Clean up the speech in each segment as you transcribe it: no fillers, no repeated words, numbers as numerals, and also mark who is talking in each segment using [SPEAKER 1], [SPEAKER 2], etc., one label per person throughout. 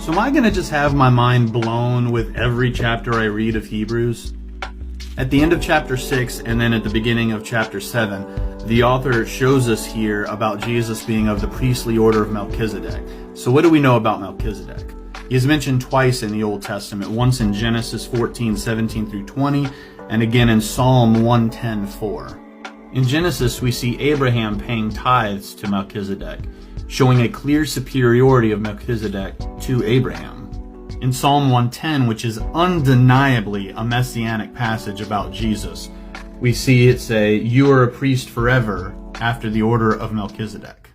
[SPEAKER 1] So am I going to just have my mind blown with every chapter I read of Hebrews? At the end of chapter 6 and then at the beginning of chapter 7, the author shows us here about Jesus being of the priestly order of Melchizedek. So what do we know about Melchizedek? He is mentioned twice in the Old Testament, once in Genesis 14:17 through 20, and again in Psalm 110:4. In Genesis, we see Abraham paying tithes to Melchizedek, showing a clear superiority of Melchizedek to Abraham. In Psalm 110, which is undeniably a messianic passage about Jesus, we see it say, "You are a priest forever after the order of Melchizedek."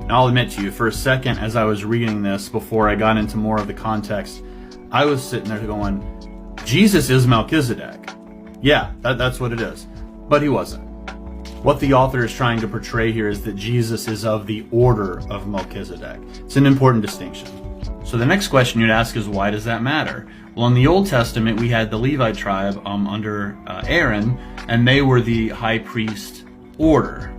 [SPEAKER 1] Now, I'll admit to you, for a second as I was reading this, before I got into more of the context, I was sitting there going, Jesus is Melchizedek. Yeah, that's what it is. But he wasn't. What the author is trying to portray here is that Jesus is of the order of Melchizedek. It's an important distinction. So the next question you'd ask is, why does that matter? Well, in the Old Testament, we had the Levite tribe under Aaron, and they were the high priest order.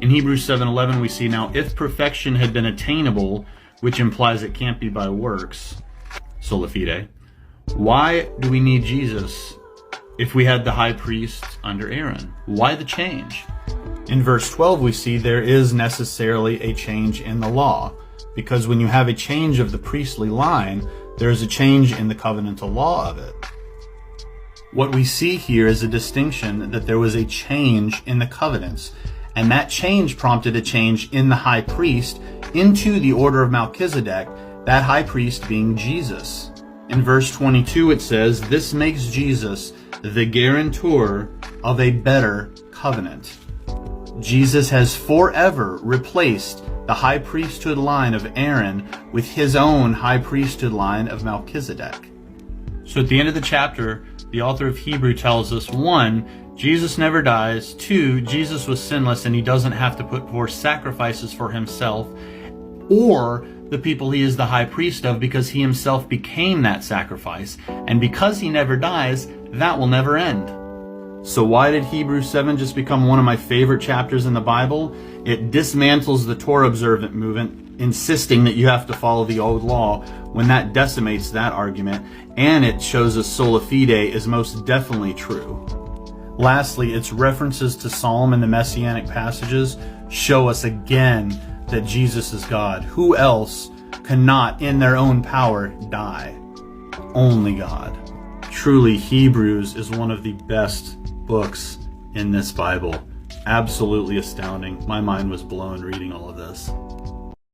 [SPEAKER 1] In Hebrews 7:11, we see, now if perfection had been attainable, which implies it can't be by works, sola fide, why do we need Jesus if we had the high priest under Aaron? Why the change? In verse 12, we see there is necessarily a change in the law, because when you have a change of the priestly line, there is a change in the covenantal law of it. What we see here is a distinction that there was a change in the covenants, and that change prompted a change in the high priest into the order of Melchizedek, that high priest being Jesus. In verse 22, it says, "This makes Jesus the guarantor of a better covenant." Jesus has forever replaced the high priesthood line of Aaron with his own high priesthood line of Melchizedek. So at the end of the chapter, the author of Hebrew tells us, 1, Jesus never dies. 2, Jesus was sinless and he doesn't have to put forth sacrifices for himself or the people he is the high priest of, because he himself became that sacrifice. And because he never dies, that will never end. So why did Hebrews 7 just become one of my favorite chapters in the Bible? It dismantles the Torah Observant movement, insisting that you have to follow the old law, when that decimates that argument, and it shows us sola fide is most definitely true. Lastly, its references to Psalm and the Messianic passages show us again that Jesus is God. Who else cannot, in their own power, die? Only God. Truly, Hebrews is one of the best books in this Bible. Absolutely astounding. My mind was blown reading all of this.